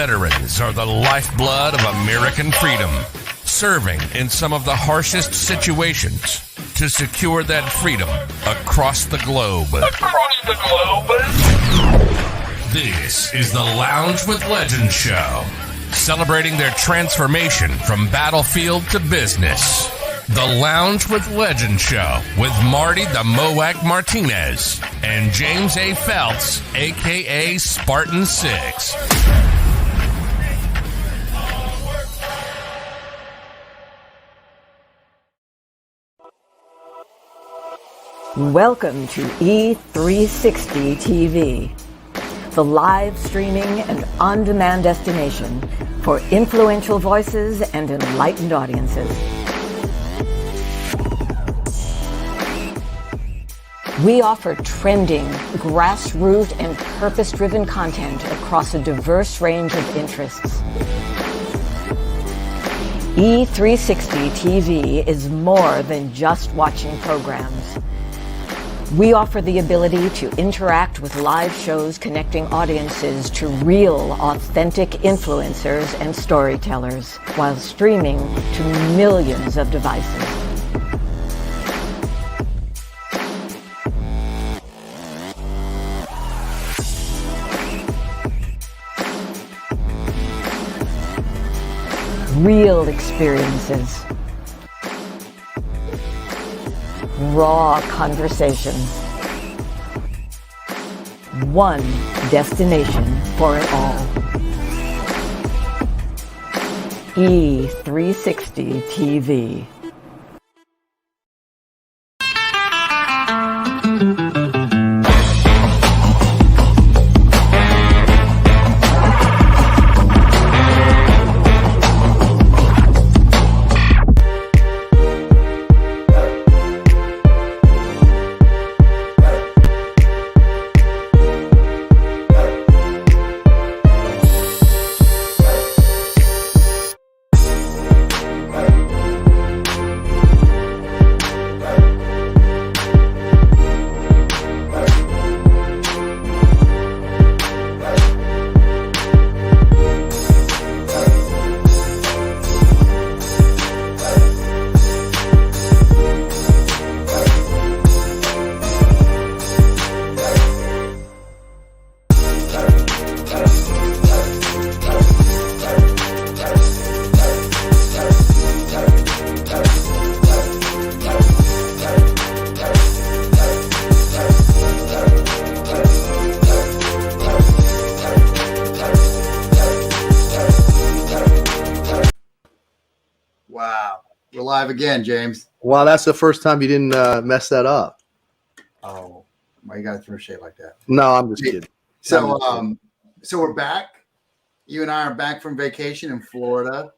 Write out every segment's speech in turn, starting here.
Veterans are the lifeblood of American freedom, serving in some of the harshest situations to secure that freedom across the globe. This is the Lounge with Legends show, celebrating their transformation from battlefield to business. The Lounge with Legends show with Marty the Moac Martinez and James A. Feltz, a.k.a. Spartan 6. Welcome to E360 TV, the live streaming and on-demand destination for influential voices and enlightened audiences. We offer trending, grassroots, and purpose-driven content across a diverse range of interests. E360 TV is more than just watching programs. We offer the ability to interact with live shows connecting audiences to real, authentic influencers and storytellers while streaming to millions of devices. Real experiences. Raw conversation. One destination for it all. E360 TV. Again, James. Wow, that's the first time you didn't mess that up. Oh, why you got to throw shade like that? No, I'm just kidding. So we're back. You and I are back from vacation in Florida,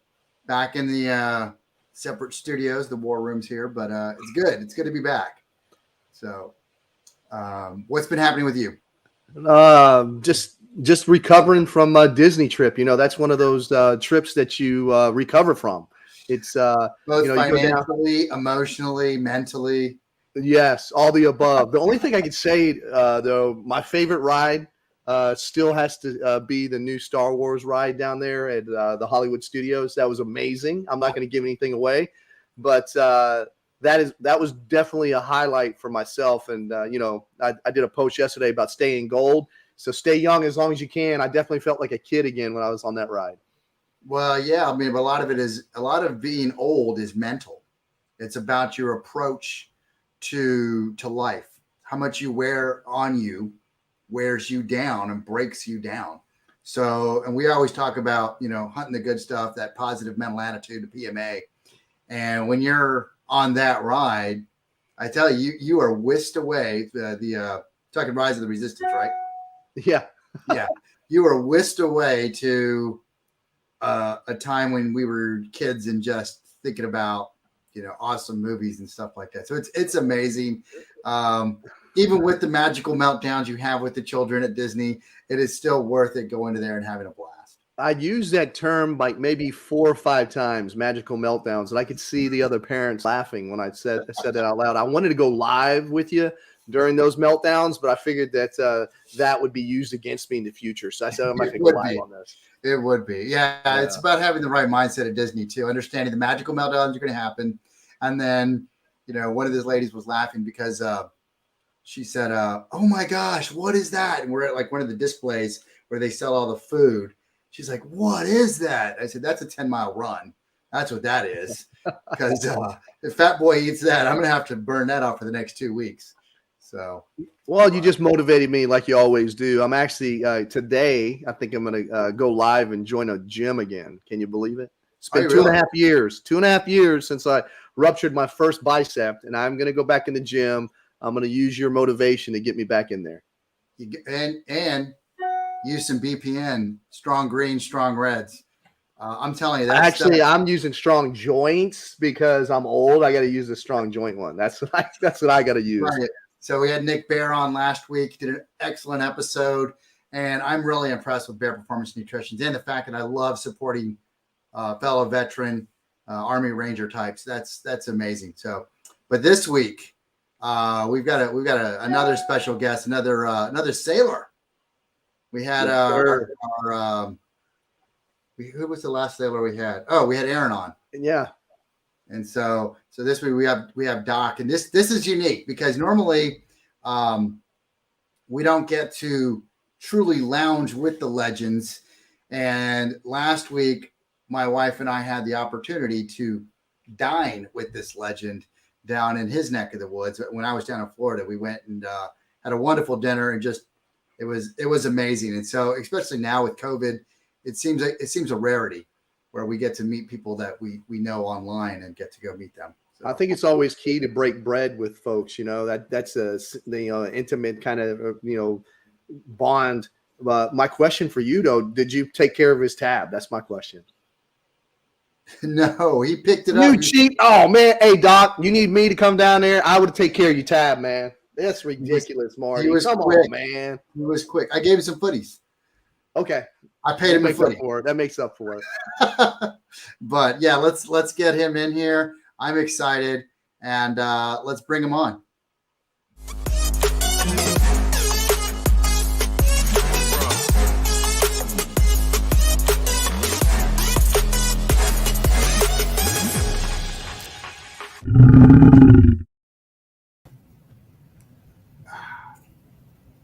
back in the separate studios, the war rooms here. But it's good. It's good to be back. So, what's been happening with you? Just recovering from a Disney trip. You know, that's one of those trips that you recover from. It's both financially, emotionally, mentally. Yes, all the above. The only thing I could say, though, my favorite ride still has to be the new Star Wars ride down there at the Hollywood Studios. That was amazing. I'm not going to give anything away, but that was definitely a highlight for myself. And I did a post yesterday about staying gold. So stay young as long as you can. I definitely felt like a kid again when I was on that ride. Well, yeah, I mean, but a lot of being old is mental. It's about your approach to life. How much you wear on you wears you down and breaks you down. So, and we always talk about, hunting the good stuff, that positive mental attitude, the PMA. And when you're on that ride, I tell you, you are whisked away. The talking Rise of the Resistance, right? Yeah. Yeah. You are whisked away to a time when we were kids and just thinking about, awesome movies and stuff like that. So it's amazing. Even with the magical meltdowns you have with the children at Disney, it is still worth it going to there and having a blast. I used that term like maybe 4 or 5 times, magical meltdowns, and I could see the other parents laughing when I said that out loud. I wanted to go live with you during those meltdowns, but I figured that that would be used against me in the future. So I said I'm not going to go live on this. It would be. Yeah, it's about having the right mindset at Disney too, understanding the magical meltdowns are going to happen. And then, one of these ladies was laughing because she said, oh my gosh, what is that? And we're at like one of the displays where they sell all the food. She's like, what is that? I said, that's a 10-mile run. That's what that is. Because if Fat Boy eats that, I'm going to have to burn that off for the next 2 weeks. So, well, you just motivated me like you always do. I'm actually today, I think I'm going to go live and join a gym again. Can you believe it? It's been 2.5 years, 2.5 years since I ruptured my first bicep, and I'm going to go back in the gym. I'm going to use your motivation to get me back in there. And use some BPN, strong greens, strong reds. I'm telling you that. Actually, I'm using strong joints because I'm old. I got to use the strong joint one. That's what I got to use. Right. So we had Nick Bear on last week. Did an excellent episode, and I'm really impressed with Bear Performance Nutrition and the fact that I love supporting fellow veteran Army Ranger types. That's amazing. So, but this week we've got another special guest, another sailor. We had who was the last sailor we had? Oh, we had Aaron on. Yeah. And so this week we have Doc, and this is unique because normally we don't get to truly lounge with the legends. And last week, my wife and I had the opportunity to dine with this legend down in his neck of the woods. When I was down in Florida, we went and had a wonderful dinner, and just it was amazing. And so, especially now with COVID, it seems a rarity where we get to meet people that we know online and get to go meet them. So. I think it's always key to break bread with folks. That's the intimate kind of bond. My question for you though, did you take care of his tab? That's my question. No, he picked it up. You cheat! Oh man, hey Doc, you need me to come down there? I would take care of your tab, man. That's ridiculous, Marty. Come on, man. He was quick. I gave him some footies. Okay. I paid him a footy. That makes up for it. But yeah, let's get him in here. I'm excited, and let's bring him on.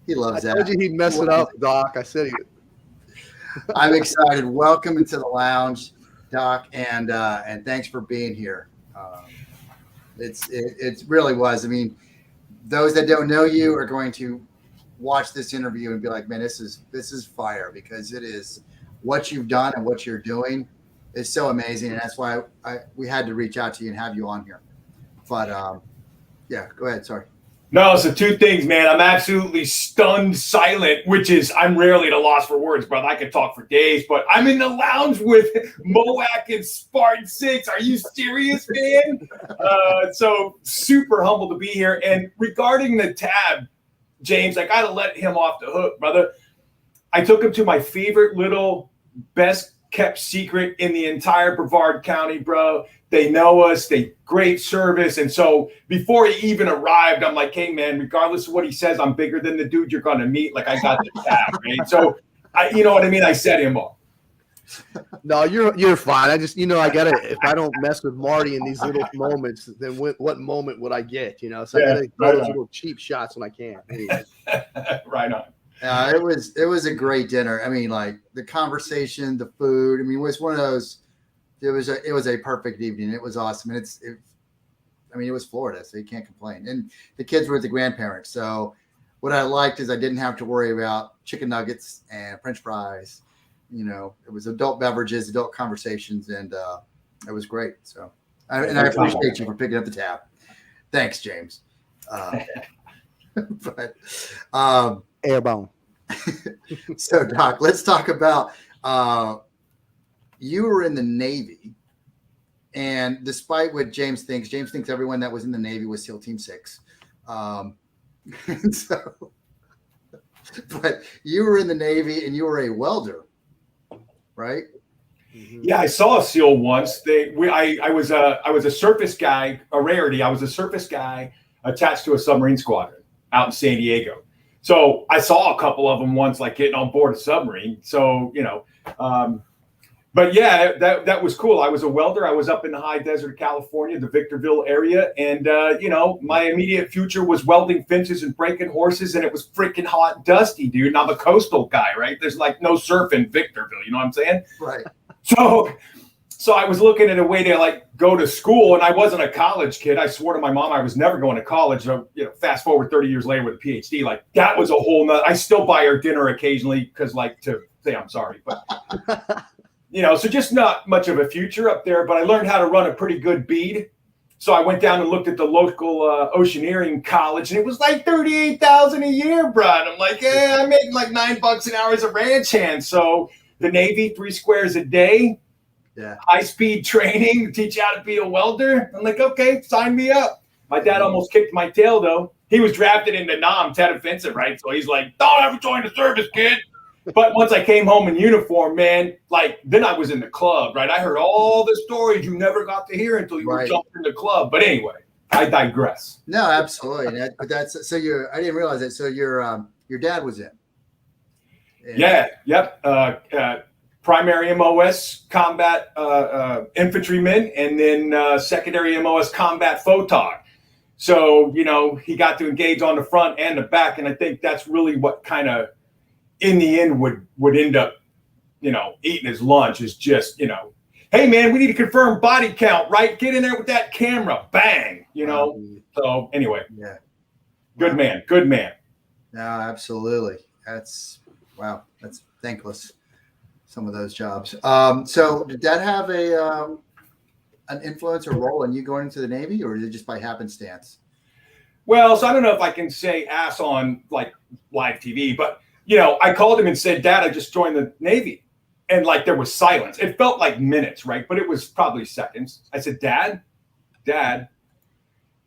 He loves that. I told you he'd mess it up, Doc. I said he would. I'm excited. Welcome into the lounge, Doc, and thanks for being here. It really was. I mean, those that don't know you are going to watch this interview and be like, man, this is fire, because it is what you've done and what you're doing is so amazing, and that's why we had to reach out to you and have you on here. But yeah, go ahead. Sorry. No, so two things, man. I'm absolutely stunned silent, which is I'm rarely at a loss for words, brother. I could talk for days, but I'm in the lounge with Moac and Spartan 6. Are you serious, man? So super humbled to be here. And regarding the tab, James, I got to let him off the hook, brother. I took him to my favorite little best kept secret in the entire Brevard County, bro. They know us. They great service. And so before he even arrived, I'm like, hey, man, regardless of what he says, I'm bigger than the dude you're going to meet. Like, I got the tab, right? So, you know what I mean? I set him up. No, you're fine. I just, I got to, if I don't mess with Marty in these little moments, then what moment would I get, So I got to throw those little cheap shots when I can. Anyway. Right on. It was a great dinner. I mean, like the conversation, the food. I mean, it was one of those. It was a perfect evening. It was awesome, and it was Florida, so you can't complain. And the kids were with the grandparents. So what I liked is I didn't have to worry about chicken nuggets and French fries. It was adult beverages, adult conversations, and it was great. So, I appreciate you for picking up the tab. Thanks, James. But Airbone. So, Doc, let's talk about you were in the Navy, and despite what James thinks everyone that was in the Navy was SEAL Team 6. And so, but you were in the Navy and you were a welder, right? Yeah, I saw a SEAL once. I was a surface guy, a rarity. I was a surface guy attached to a submarine squadron. out in San Diego. So I saw a couple of them once, like getting on board a submarine. So, but yeah, that was cool. I was a welder. I was up in the high desert of California, the Victorville area. And, my immediate future was welding fences and breaking horses. And it was freaking hot and dusty, dude. And I'm a coastal guy, right? There's like no surf in Victorville. You know what I'm saying? Right. So I was looking at a way to like go to school, and I wasn't a college kid. I swore to my mom I was never going to college. So, fast forward 30 years later with a PhD, like that was a whole nother. I still buy her dinner occasionally because like to say I'm sorry, but so just not much of a future up there. But I learned how to run a pretty good bead. So I went down and looked at the local oceaneering college, and it was like $38,000 a year, bro. And I'm like, I'm making like $9 an hour as a ranch hand. So the Navy, 3 squares a day. Yeah. High-speed training to teach you how to be a welder. I'm like, okay, sign me up. My dad almost kicked my tail, though. He was drafted into NAM, Tet Offensive, right? So he's like, don't ever join the service, kid. But once I came home in uniform, man, like then I was in the club, right? I heard all the stories you never got to hear until you were jumped in the club. But anyway, I digress. No, absolutely. But that's so I didn't realize that. So your dad was in. Yeah. Yep. Primary MOS combat infantryman, and then secondary MOS combat photog. So, he got to engage on the front and the back. And I think that's really what kind of, in the end, would end up, eating his lunch is just, hey, man, we need to confirm body count, right? Get in there with that camera. Bang, So anyway, yeah, good man. Good man. No, absolutely. That's thankless. Some of those jobs. So did that have an influence or role in you going into the Navy, or is it just by happenstance? Well, so I don't know if I can say ass on like live TV, but I called him and said, Dad, I just joined the Navy. And like there was silence. It felt like minutes, right? But it was probably seconds. I said, Dad.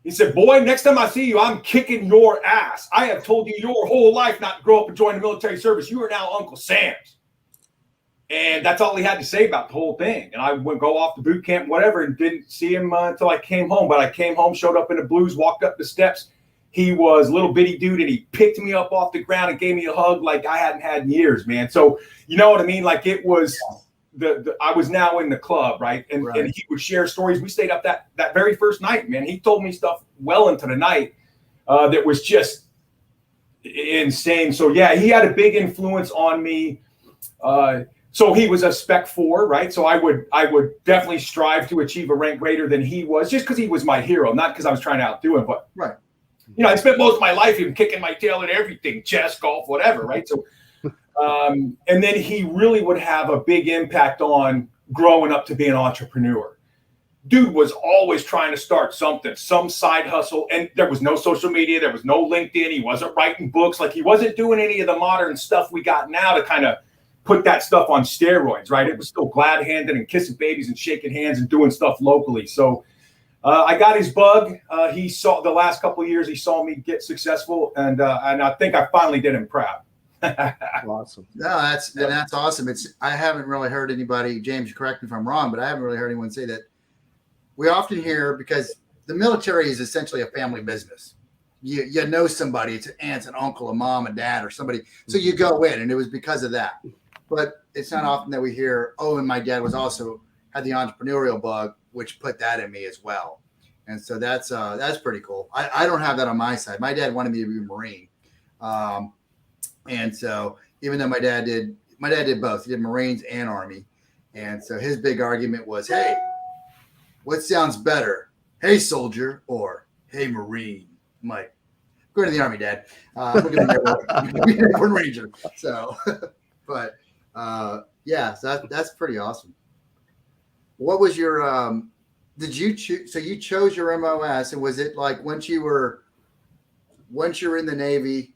He said, boy, next time I see you, I'm kicking your ass. I have told you your whole life not to grow up and join the military service. You are now Uncle Sam's. And that's all he had to say about the whole thing. And I would go off to boot camp, whatever, and didn't see him until I came home. But I came home, showed up in the blues, walked up the steps. He was a little bitty dude, and he picked me up off the ground and gave me a hug like I hadn't had in years, man. So you know what I mean? Like it was I was now in the club, right? And he would share stories. We stayed up that very first night, man. He told me stuff well into the night that was just insane. So yeah, he had a big influence on me. So he was a Spec 4, right? So I would definitely strive to achieve a rank greater than he was, just because he was my hero, not because I was trying to outdo him. But right, I spent most of my life even kicking my tail at everything, chess, golf, whatever, right? So, and then he really would have a big impact on growing up to be an entrepreneur. Dude was always trying to start something, some side hustle, and there was no social media, there was no LinkedIn. He wasn't writing books, like he wasn't doing any of the modern stuff we got now to kind of put that stuff on steroids, right? It was still glad-handed and kissing babies and shaking hands and doing stuff locally. So I got his bug. He saw the last couple of years, he saw me get successful, and I think I finally did him proud. Awesome. No, that's awesome. I haven't really heard anybody, James, correct me if I'm wrong, but I haven't really heard anyone say that. We often hear, because the military is essentially a family business. You know somebody, it's an aunt, an uncle, a mom, a dad, or somebody. So you go in, and it was because of that. But it's not often that we hear, and my dad was also had the entrepreneurial bug, which put that in me as well. And so that's pretty cool. I don't have that on my side. My dad wanted me to be a Marine. And so even though my dad did both. He did Marines and Army. And so his big argument was, hey, what sounds better? Hey, soldier, or hey, Marine? I'm like, go to the Army, Dad. I'm going to be an airborne ranger. So, but yeah, so that's pretty awesome. What was your did you choose? So you chose your MOS, and was it like once you were in the Navy,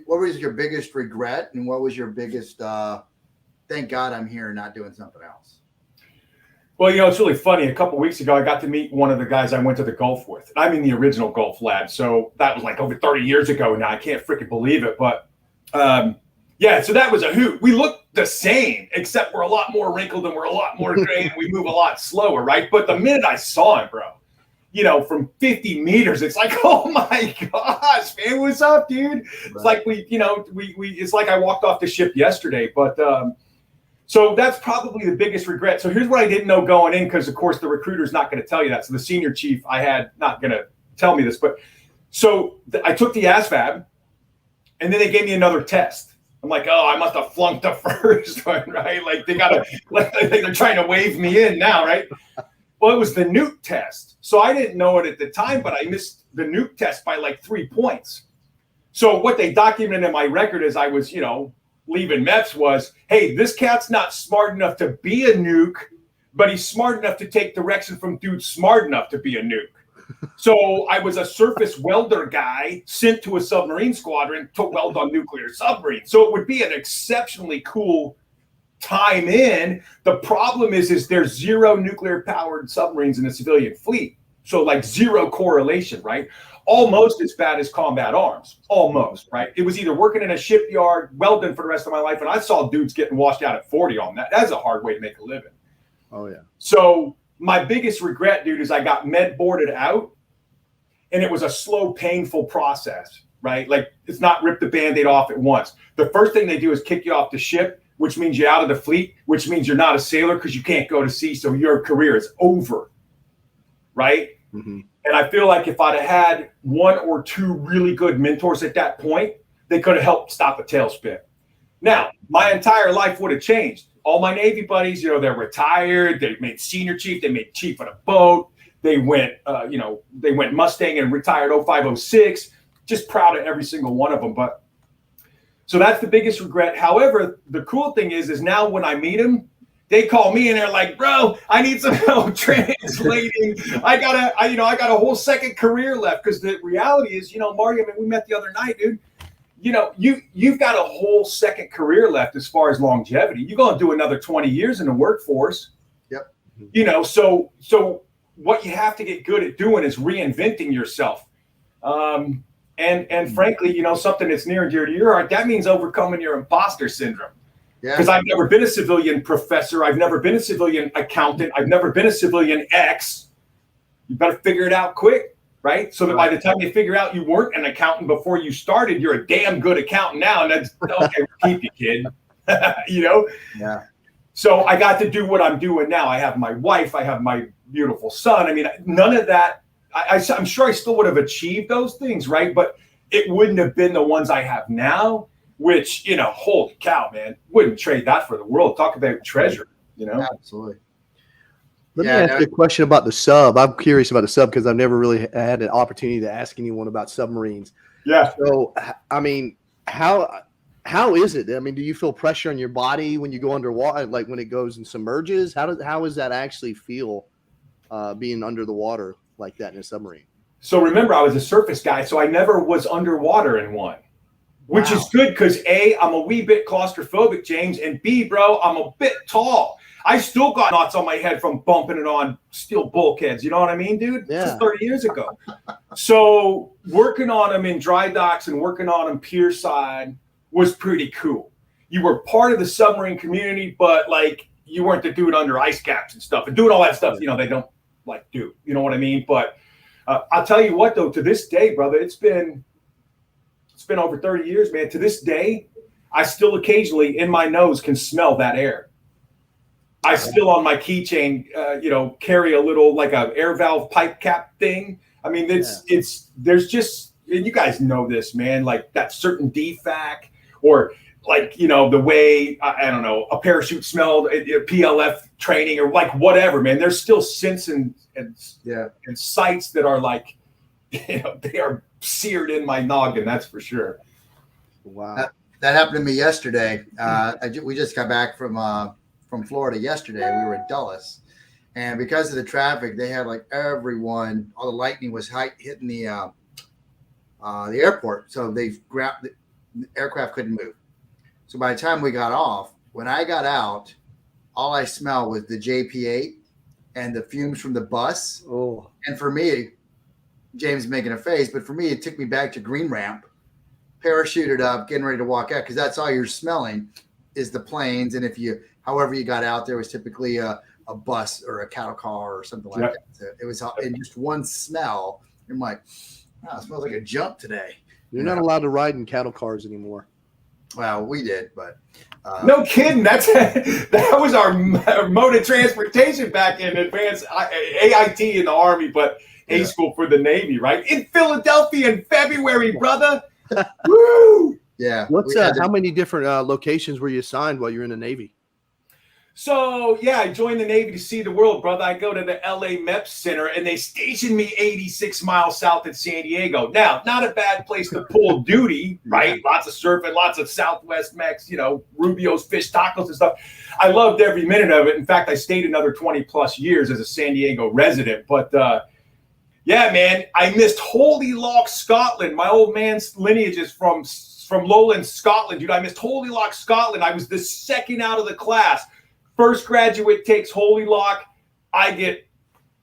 what was your biggest regret, and what was your biggest thank God I'm here and not doing something else? Well, it's really funny. A couple of weeks ago, I got to meet one of the guys I went to the Gulf with. I'm in the original Gulf lab, so that was like over 30 years ago now. I can't freaking believe it, but yeah, so that was a hoot. We look the same, except we're a lot more wrinkled and we're a lot more gray and we move a lot slower, right? But the minute I saw him, bro, from 50 meters, it's like, oh my gosh, man, what's up, dude? It's like it's like I walked off the ship yesterday. But so that's probably the biggest regret. So here's what I didn't know going in, because of course the recruiter's not going to tell you that. So the senior chief I had not going to tell me this, but so I took the ASVAB, and then they gave me another test. I'm like, oh, I must have flunked the first one, right? Like they're trying to wave me in now, right? Well, it was the nuke test. So I didn't know it at the time, but I missed the nuke test by like 3 points. So what they documented in my record as I was, leaving MEPS was, hey, this cat's not smart enough to be a nuke, but he's smart enough to take direction from dudes smart enough to be a nuke. So I was a surface welder guy sent to a submarine squadron to weld on nuclear submarines. So it would be an exceptionally cool time in. The problem is there's 0 nuclear powered submarines in the civilian fleet. So like 0 correlation, right? Almost as bad as combat arms, almost, right? It was either working in a shipyard, welding for the rest of my life, and I saw dudes getting washed out at 40 on that. That's a hard way to make a living. Oh, yeah. So my biggest regret, dude, is I got med boarded out, and it was a slow, painful process, right? Like, it's not rip the Band-Aid off at once. The first thing they do is kick you off the ship, which means you're out of the fleet, which means you're not a sailor because you can't go to sea, so your career is over, right? Mm-hmm. And I feel like if I'd have had 1 or 2 really good mentors at that point, they could have helped stop a tailspin. Now, my entire life would have changed. All my Navy buddies, they're retired. They made senior chief. They made chief on a boat. They went, they went Mustang and retired 0506. Just proud of every single one of them. But so that's the biggest regret. However, the cool thing is now when I meet them, they call me and they're like, bro, I need some help translating. I got a whole second career left. Because the reality is, Marty, we met the other night, dude. You've got a whole second career left as far as longevity. You're going to do another 20 years in the workforce. Yep. So what you have to get good at doing is reinventing yourself. And frankly, something that's near and dear to your heart, that means overcoming your imposter syndrome. Because I've never been a civilian professor. I've never been a civilian accountant. I've never been a civilian X. You better figure it out quick, right? So that by the time they figure out you weren't an accountant before you started, you're a damn good accountant now. And that's okay, we'll keep you, kid. Yeah. So I got to do what I'm doing now. I have my wife. I have my beautiful son. None of that. I'm sure I still would have achieved those things, right? But it wouldn't have been the ones I have now. Which, holy cow, man, wouldn't trade that for the world. Talk about treasure, Absolutely. Let me ask you a question about the sub. I'm curious about the sub because I've never really had an opportunity to ask anyone about submarines. Yeah. So, how is it? Do you feel pressure on your body when you go underwater, like when it goes and submerges? How does that actually feel being under the water like that in a submarine? So remember, I was a surface guy, so I never was underwater in one. Which is good because A, I'm a wee bit claustrophobic, James, and B, bro, I'm a bit tall. I still got knots on my head from bumping it on steel bulkheads. You know what I mean, dude? Yeah. This is 30 years ago. So working on them in dry docks and working on them pier side was pretty cool. You were part of the submarine community, but like you weren't the dude under ice caps and stuff and doing all that stuff. They don't like do. You know what I mean? But I'll tell you what, though, to this day, brother, it's been over 30 years, man. To this day, I still occasionally in my nose can smell that air. I still on my keychain, carry a little like a air valve pipe cap thing. There's just, and you guys know this, man, like that certain DFAC or like, the way, I don't know, a parachute smelled PLF training or like whatever, man. There's still scents and sights that are like, they are seared in my noggin, that's for sure. Wow. That happened to me yesterday. We just got back from Florida yesterday. We were in Dulles, and because of the traffic, they had like everyone. All the lightning was hitting the airport, so the aircraft couldn't move. So by the time we got off, when I got out, all I smelled was the JP8 and the fumes from the bus. Oh, and for me, James is making a face, but for me, it took me back to Green Ramp, parachuted up, getting ready to walk out, because that's all you're smelling is the planes. And however you got out there was typically a a bus or a cattle car or something like that. So it was in just one smell. I'm like, wow, it smells like a jump today. You're not allowed to ride in cattle cars anymore. Well, we did, but no kidding. That was our mode of transportation back in advanced AIT in the Army, but A school for the Navy, right? In Philadelphia in February, brother. Woo! Yeah. What's how many different locations were you assigned while you're in the Navy? So, yeah, I joined the Navy to see the world, brother. I go to the LA MEPS Center, and they stationed me 86 miles south of San Diego. Now, not a bad place to pull duty, right? Lots of surfing, lots of Southwest Mex, Rubio's fish tacos and stuff. I loved every minute of it. In fact, I stayed another 20 plus years as a San Diego resident. But, yeah, man, I missed Holy Loch, Scotland. My old man's lineage is from Lowland, Scotland, dude. I missed Holy Loch, Scotland. I was the second out of the class. First graduate takes Holy Loch. I get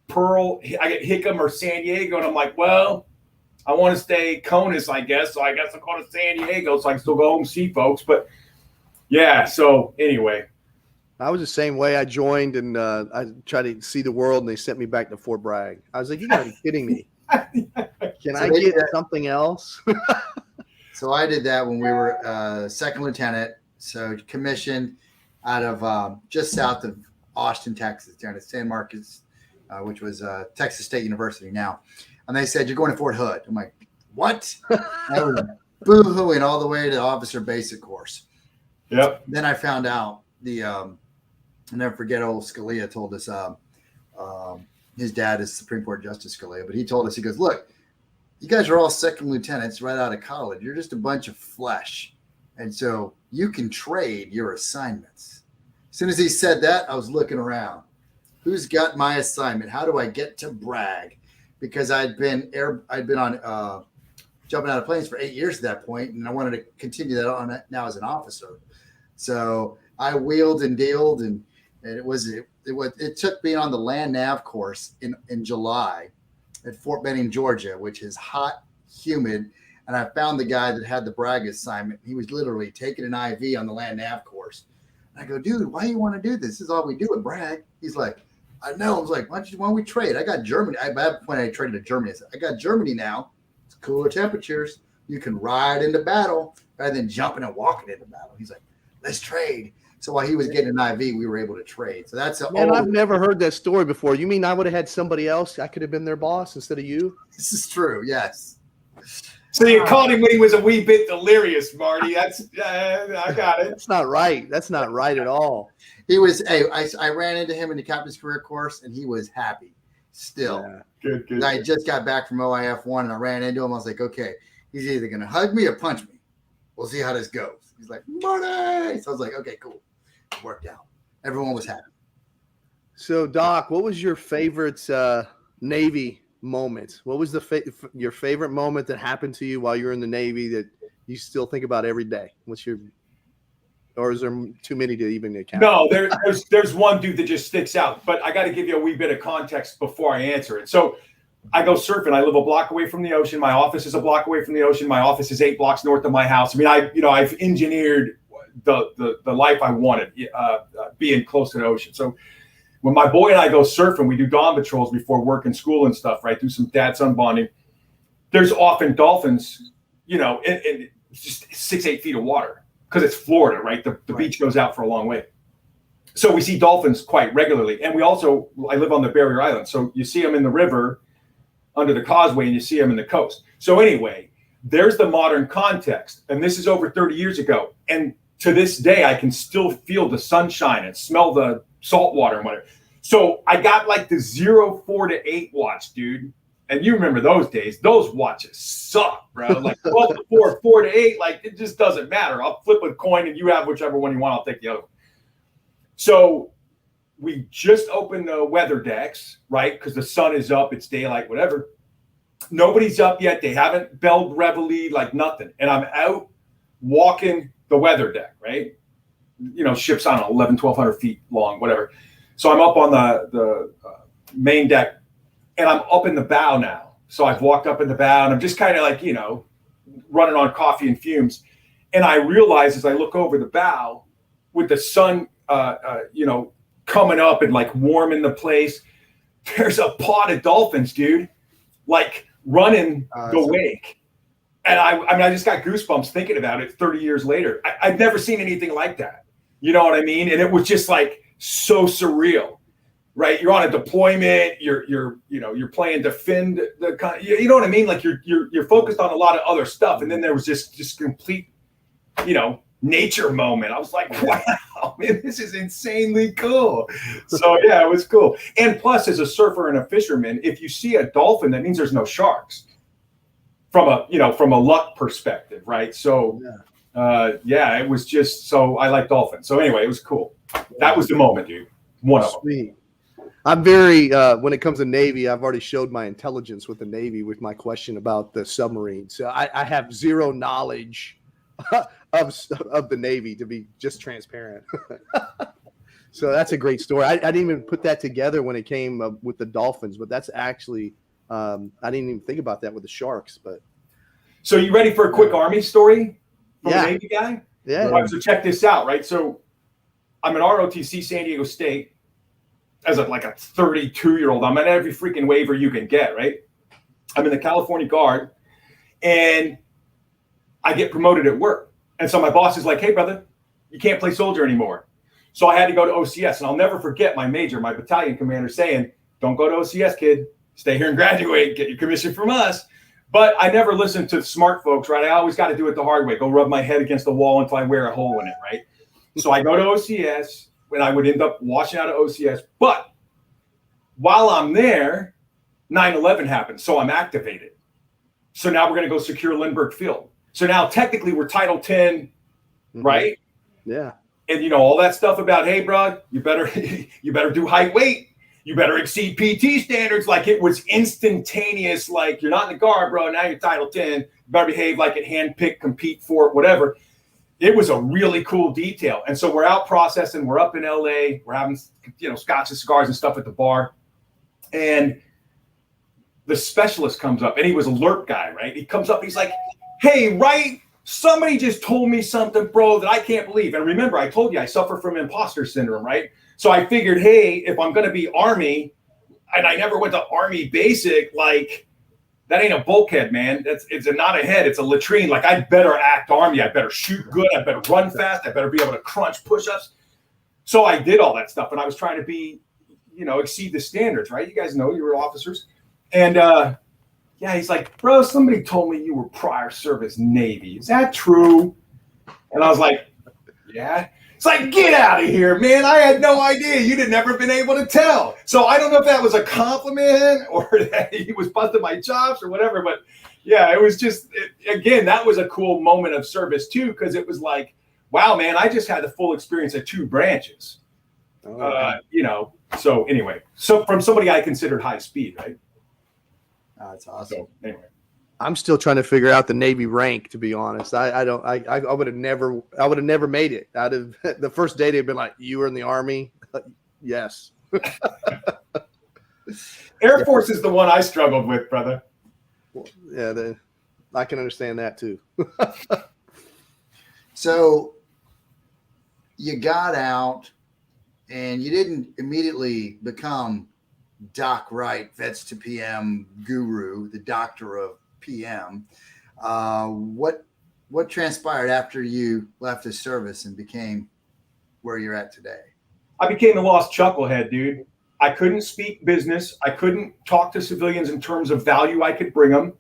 Hickam or San Diego. And I'm like, well, I want to stay Conus, I guess. So I guess I'll go to San Diego so I can still go home and see folks. But, yeah, so anyway. I was the same way. I joined and I tried to see the world, and they sent me back to Fort Bragg. I was like, you got to be kidding me. Can I get something else? So I did that when we were second lieutenant. So commissioned out of just south of Austin, Texas, down at San Marcos, which was Texas State University now. And they said, you're going to Fort Hood. I'm like, what? I was boo-hooing all the way to officer basic course. Yep. Then I found out I'll never forget old Scalia told us, his dad is Supreme Court Justice Scalia, but he told us, he goes, look, you guys are all second lieutenants right out of college. You're just a bunch of flesh. And so you can trade your assignments. As soon as he said that, I was looking around. Who's got my assignment? How do I get to Bragg? Because I'd been on jumping out of planes for 8 years at that point, and I wanted to continue that on now as an officer. So I wheeled and dealed, and it took being on the land nav course in July at Fort Benning, Georgia, which is hot, humid. And I found the guy that had the Bragg assignment. He was literally taking an IV on the land nav course. And I go, dude, why do you want to do this? This is all we do at Bragg. He's like, I know. I was like, why don't we trade? I got Germany. At that point, I traded to Germany. I said, I got Germany now. It's cooler temperatures. You can ride into battle rather than jumping and walking into battle. He's like, let's trade. So while he was getting an IV, we were able to trade. So that's I've never heard that story before. You mean I would have had somebody else? I could have been their boss instead of you? This is true. Yes. So you caught him when he was a wee bit delirious, Marty. That's I got it. That's not right. That's not right at all. He was. Hey, I ran into him in the captain's career course, and he was happy still. Yeah. Good. I just got back from OIF1, and I ran into him. I was like, okay, he's either going to hug me or punch me. We'll see how this goes. He's like, Marty. So I was like, okay, cool. It worked out. Everyone was happy. So, Doc, what was your favorite Navy moment? What was your favorite moment that happened to you while you're in the Navy that you still think about every day? Or is there too many to even account? No, there's one dude that just sticks out, but I got to give you a wee bit of context before I answer it. So I go surfing. I live a block away from the ocean. My office is a block away from the ocean. My office is 8 blocks north of my house. I mean, I've engineered the life I wanted, being close to the ocean. So when my boy and I go surfing, we do dawn patrols before work and school and stuff, right? Do some dad-son bonding. There's often dolphins, in just 6-8 feet of water because it's Florida, right? The beach goes out for a long way. So we see dolphins quite regularly. And I live on the barrier island. So you see them in the river under the causeway and you see them in the coast. So anyway, there's the modern context. And this is over 30 years ago. And to this day, I can still feel the sunshine and smell the salt water and whatever. So I got like the 4 to 8 watch, dude. And you remember those days. Those watches suck, bro. Like 12 to 4, 4 to 8, like it just doesn't matter. I'll flip a coin and you have whichever one you want. I'll take the other one. So we just opened the weather decks, right? Because the sun is up, it's daylight, whatever. Nobody's up yet. They haven't belled reveille, like nothing. And I'm out walking the weather deck, right? Ships, I don't know, 1,100 feet long, whatever. So I'm up on the main deck, and I'm up in the bow now. So I've walked up in the bow, and I'm just kind of like, running on coffee and fumes. And I realize as I look over the bow with the sun, coming up and like warming the place. There's a pod of dolphins, dude, like running the wake. And I just got goosebumps thinking about it 30 years later. I've never seen anything like that. You know what I mean? And it was just like so surreal, right? You're on a deployment. You're playing defend the, you know what I mean? Like you're focused on a lot of other stuff. And then there was just complete, nature moment. I was like, wow, man, this is insanely cool. So yeah, it was cool. And plus, as a surfer and a fisherman, if you see a dolphin, that means there's no sharks. From a luck perspective, right? So, it was just so I like dolphins. So anyway, it was cool. That was the moment, dude. One of them. I'm very when it comes to Navy, I've already showed my intelligence with the Navy with my question about the submarine. So I have zero knowledge of the Navy, to be just transparent. So that's a great story. I didn't even put that together when it came with the dolphins, but that's actually. I didn't even think about that with the sharks, but. So you ready for a quick Army story from a Navy guy? Yeah. All right, so check this out, right? So I'm an ROTC San Diego State as a 32-year-old. I'm at every freaking waiver you can get, right? I'm in the California Guard, and I get promoted at work. And so my boss is like, hey, brother, you can't play soldier anymore. So I had to go to OCS, and I'll never forget my major, my battalion commander saying, don't go to OCS, kid. Stay here and graduate, get your commission from us. But I never listened to smart folks, right? I always got to do it the hard way. Go rub my head against the wall until I wear a hole in it, right? So I go to OCS, and I would end up washing out of OCS. But while I'm there, 9/11 happened, so I'm activated. So now we're going to go secure Lindbergh Field. So now technically we're Title 10, right? Yeah. And all that stuff about, hey, bro, you better do height weight. You better exceed PT standards. Like it was instantaneous. Like you're not in the Guard, bro. Now you're Title 10. You better behave like it, handpick, compete for it, whatever. It was a really cool detail. And so we're out processing. We're up in LA. We're having, scotch and cigars and stuff at the bar. And the specialist comes up, and he was a LERP guy, right? He comes up. He's like, hey, Wright, somebody just told me something, bro, that I can't believe. And remember, I told you I suffer from imposter syndrome, right? So I figured, hey, if I'm going to be Army, and I never went to Army basic, like that ain't a bulkhead, man. It's not a head. It's a latrine. Like I better act Army. I better shoot good. I better run fast. I better be able to crunch push-ups. So I did all that stuff, and I was trying to be, exceed the standards, right? You guys know you were officers. And he's like, bro, somebody told me you were prior service Navy. Is that true? And I was like, yeah. It's like, get out of here, man. I had no idea. You'd have never been able to tell. So I don't know if that was a compliment or that he was busting my chops or whatever. But yeah, it was just, again, that was a cool moment of service too, because it was like, wow, man, I just had the full experience of two branches. So anyway, so from somebody I considered high speed, right? Oh, that's awesome. So anyway. I'm still trying to figure out the Navy rank, to be honest. I would have never made it. Out of the first day, they'd been like, you were in the Army? Yes. Air Force is the one I struggled with, brother. Yeah, I can understand that too. So you got out and you didn't immediately become Doc Wright, Vets2PM guru, the doctor of PM. What transpired after you left the service and became where you're at today? I became the lost chucklehead, dude. I couldn't speak business. I couldn't talk to civilians in terms of value I could bring them.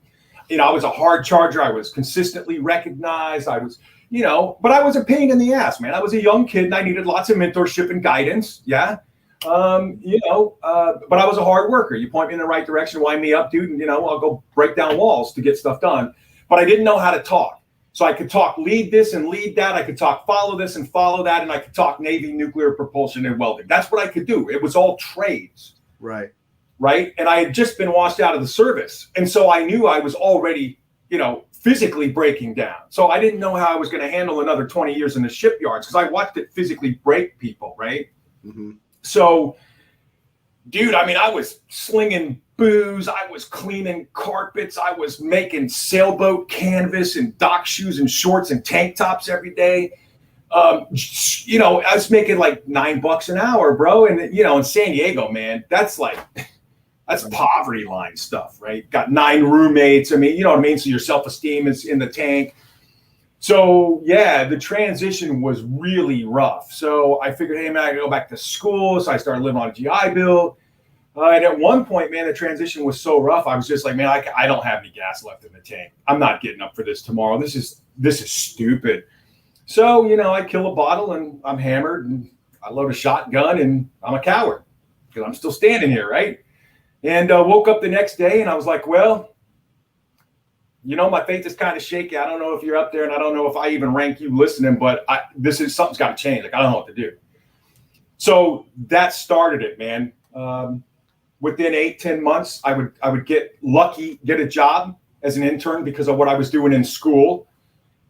I was a hard charger. I was consistently recognized. I was, but I was a pain in the ass, man. I was a young kid and I needed lots of mentorship and guidance. Yeah. But I was a hard worker. You point me in the right direction, wind me up, dude, and I'll go break down walls to get stuff done. But I didn't know how to talk. So I could talk lead this and lead that. I could talk follow this and follow that. And I could talk Navy, nuclear propulsion, and welding. That's what I could do. It was all trades. Right. And I had just been washed out of the service. And so I knew I was already, physically breaking down. So I didn't know how I was going to handle another 20 years in the shipyards because I watched it physically break people, right? Mm-hmm. So, dude, I was slinging booze. I was cleaning carpets. I was making sailboat canvas and dock shoes and shorts and tank tops every day. You know, I was making like $9 an hour, bro. And, you know, in San Diego, man, that's poverty line stuff, right? Got 9 roommates. I mean, you know what I mean? So your self-esteem is in the tank. So yeah, the transition was really rough. So I figured, hey man, I gotta go back to school. So I started living on a GI Bill. And at one point, man, the transition was so rough. I was just like, man, I don't have any gas left in the tank. I'm not getting up for this tomorrow. This is stupid. So, you know, I kill a bottle and I'm hammered and I load a shotgun and I'm a coward because I'm still standing here, right? And woke up the next day and I was like, well, you know, my faith is kind of shaky. I don't know if you're up there and I don't know if I even rank you listening, but something's got to change. Like, I don't know what to do. So that started it, man. Within 8-10 months, I would get a job as an intern because of what I was doing in school.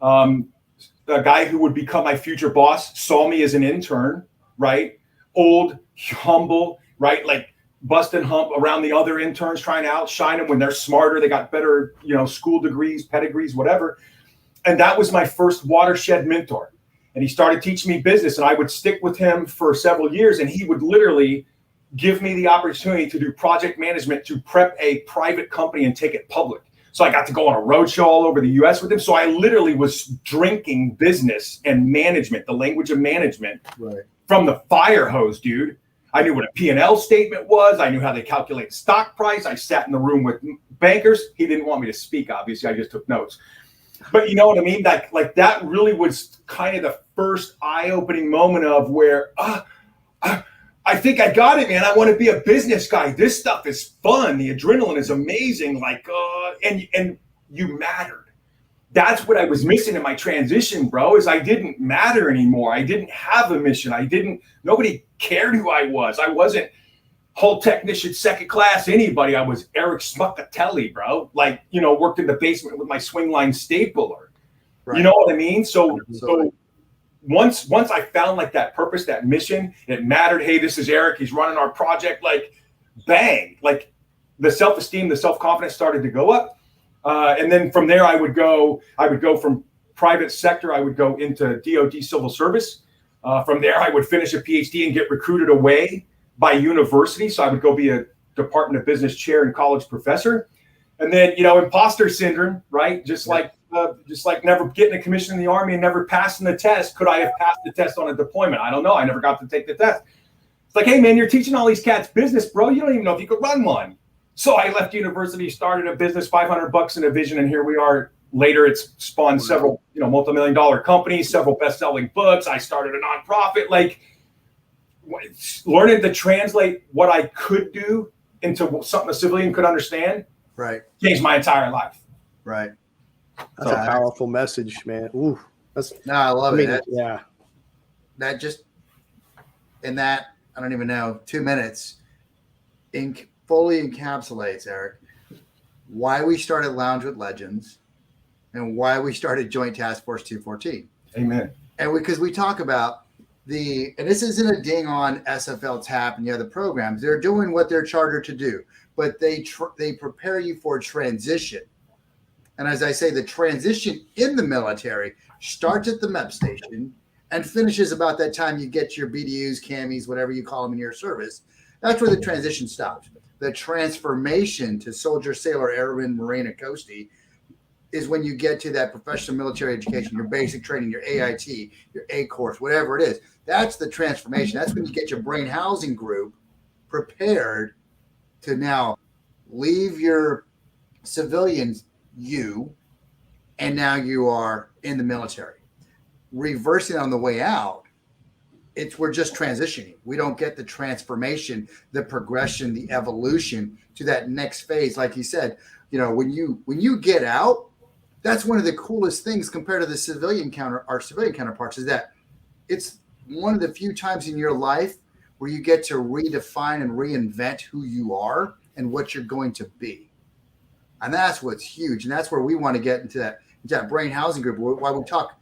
A guy who would become my future boss saw me as an intern, right? Old, humble, right? Like bust and hump around the other interns, trying to outshine them when they're smarter. They got better, you know, school degrees, pedigrees, whatever. And that was my first watershed mentor. And he started teaching me business, and I would stick with him for several years. And he would literally give me the opportunity to do project management to prep a private company and take it public. So I got to go on a roadshow all over the US with him. So I literally was drinking business and management, the language of management, right, from the fire hose, dude. I knew what a P&L statement was. I knew how they calculate stock price. I sat in the room with bankers. He didn't want me to speak, obviously. I just took notes. But you know what I mean? Like that really was kind of the first eye-opening moment of where, I think I got it, man. I want to be a business guy. This stuff is fun. The adrenaline is amazing. Like, and you mattered. That's what I was missing in my transition, bro, is I didn't matter anymore. I didn't have a mission. Nobody cared who I was. I wasn't hull technician, second class, anybody. I was Eric Smuckatelli, bro. Like, you know, worked in the basement with my swing line stapler. Right. You know what I mean? So once I found like that purpose, that mission, it mattered. Hey, this is Eric. He's running our project. Like, bang, like the self-esteem, the self-confidence started to go up. And then from there, I would go from private sector. I would go into DOD civil service. From there, I would finish a PhD and get recruited away by university. So I would go be a Department of Business chair and college professor. And then, you know, imposter syndrome, right? Just like never getting a commission in the Army and never passing the test. Could I have passed the test on a deployment? I don't know. I never got to take the test. It's like, hey, man, you're teaching all these cats business, bro. You don't even know if you could run one. So I left university, started a business, $500 in a vision, and here we are. Later, it's spawned several, you know, multi-million-dollar companies, several best-selling books. I started a nonprofit. Like, learning to translate what I could do into something a civilian could understand, right, changed my entire life. Right. That's a powerful message, man. Ooh, I love it. Yeah. That just in that, I don't even know, 2 minutes fully encapsulates, Eric, why we started Lounge with Legends and why we started Joint Task Force 214. Amen. And because we talk about and this isn't a ding on SFL TAP and the other programs. They're doing what they're chartered to do, but they prepare you for transition. And as I say, the transition in the military starts at the MEP station and finishes about that time you get your BDUs, camis, whatever you call them in your service. That's where the transition stops. The transformation to soldier, sailor, airman, Marine, and Coastie is when you get to that professional military education, your basic training, your AIT, your A course, whatever it is. That's the transformation. That's when you get your brain housing group prepared to now leave your civilians and now you are in the military. Reversing on the way out, we're just transitioning. We don't get the transformation, the progression, the evolution to that next phase. Like you said, you know, when you get out, that's one of the coolest things compared to our civilian counterparts, is that it's one of the few times in your life where you get to redefine and reinvent who you are and what you're going to be. And that's what's huge. And that's where we want to get into that brain housing group, why we talk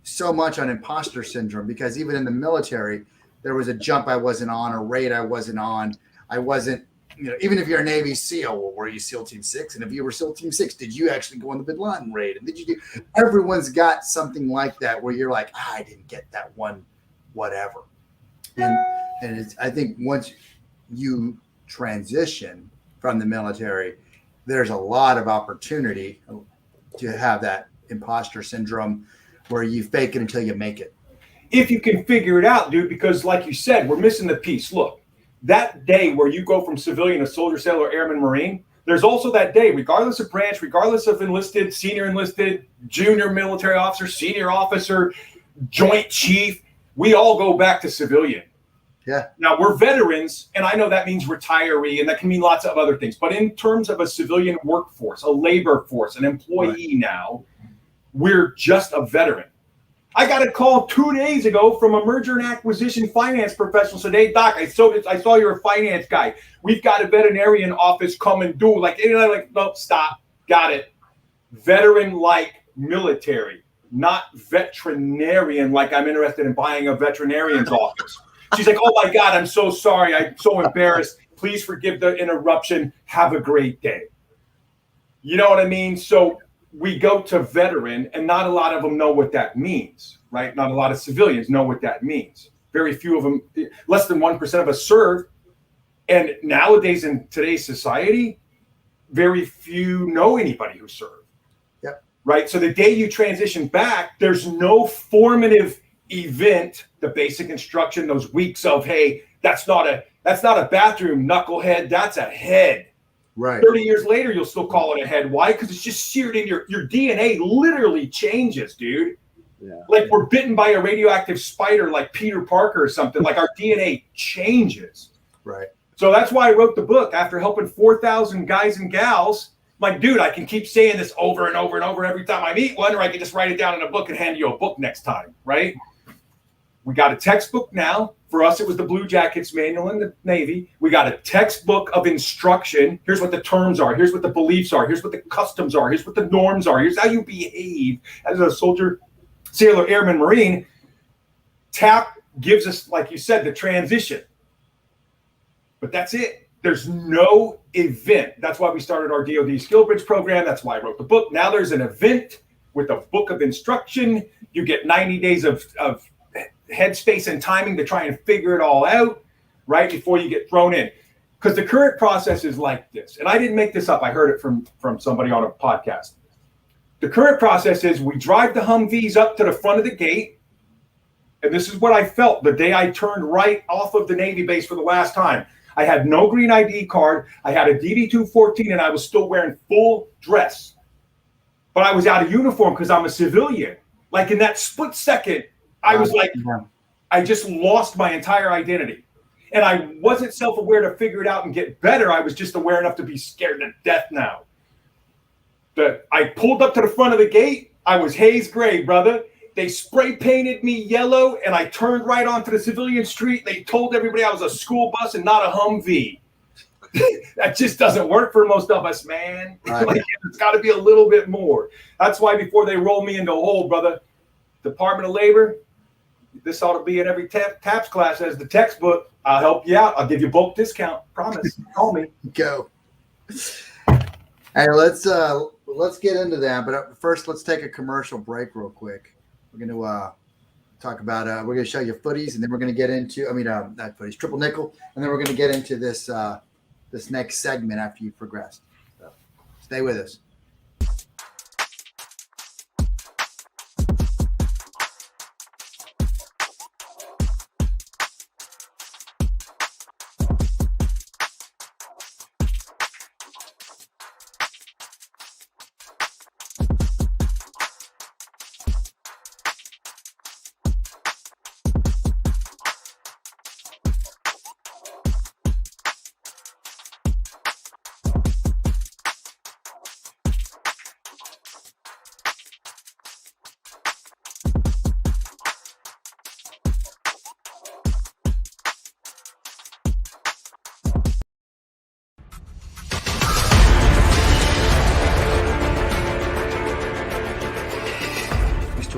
so much on imposter syndrome, because even in the military, there was a jump I wasn't on, a raid I wasn't on. I wasn't even if you're a Navy SEAL, well, were you SEAL Team 6? And if you were SEAL Team 6, did you actually go on the Bin Laden raid? And did you do? Everyone's got something like that where you're like, I didn't get that one, whatever. And I think once you transition from the military, there's a lot of opportunity to have that imposter syndrome where you fake it until you make it. If you can figure it out, dude, because like you said, we're missing the piece. Look, that day where you go from civilian to soldier, sailor, airman, Marine, there's also that day, regardless of branch, regardless of enlisted, senior enlisted, junior military officer, senior officer, joint chief, we all go back to civilian. Yeah. Now, we're veterans, and I know that means retiree, and that can mean lots of other things. But in terms of a civilian workforce, a labor force, an employee now, we're just a veteran. I got a call 2 days ago from a merger and acquisition finance professional. Said, hey, Doc, I saw you're a finance guy. We've got a veterinarian office come and do. Like, no, stop. Got it. Veteran-like military, not veterinarian like I'm interested in buying a veterinarian's office. She's like, oh, my God, I'm so sorry. I'm so embarrassed. Please forgive the interruption. Have a great day. You know what I mean? So we go to veteran, and not a lot of them know what that means, right? Not a lot of civilians know what that means. Very few of them, less than 1% of us serve. And nowadays in today's society, very few know anybody who served. Yep. Right? So the day you transition back, there's no formative event, the basic instruction, those weeks of, hey, that's not a bathroom, knucklehead, that's a head. Right. 30 years later, you'll still call it a head. Why? Because it's just seared in your DNA literally changes, dude. Yeah. Like we're bitten by a radioactive spider like Peter Parker or something. Like our DNA changes. Right. So that's why I wrote the book after helping 4,000 guys and gals. Like, dude, I can keep saying this over and over and over every time I meet one, or I can just write it down in a book and hand you a book next time, right? We got a textbook now. For us, it was the Blue Jackets manual in the Navy. We got a textbook of instruction. Here's what the terms are. Here's what the beliefs are. Here's what the customs are. Here's what the norms are. Here's how you behave as a soldier, sailor, airman, Marine. TAP gives us, like you said, the transition. But that's it. There's no event. That's why we started our DoD Skill Bridge program. That's why I wrote the book. Now there's an event with a book of instruction. You get 90 days of headspace and timing to try and figure it all out, right, before you get thrown in. Because the current process is like this. And I didn't make this up. I heard it from somebody on a podcast. The current process is we drive the Humvees up to the front of the gate. And this is what I felt the day I turned right off of the Navy base for the last time. I had no green ID card. I had a DD-214, and I was still wearing full dress. But I was out of uniform because I'm a civilian. Like in that split second, I was like, I just lost my entire identity. And I wasn't self-aware to figure it out and get better. I was just aware enough to be scared to death now. I pulled up to the front of the gate. I was haze gray, brother. They spray painted me yellow, and I turned right onto the civilian street. They told everybody I was a school bus and not a Humvee. That just doesn't work for most of us, man. Like, it's got to be a little bit more. That's why before they roll me into a hole, brother, Department of Labor, this ought to be in every TAPS class as the textbook. I'll help you out. I'll give you bulk discount. Promise. Call me. Go. Hey, let's get into that. But first, let's take a commercial break real quick. We're going to talk about, we're going to show you footies, and then we're going to get into, not footies, triple nickel. And then we're going to get into this next segment after you've progressed. So stay with us.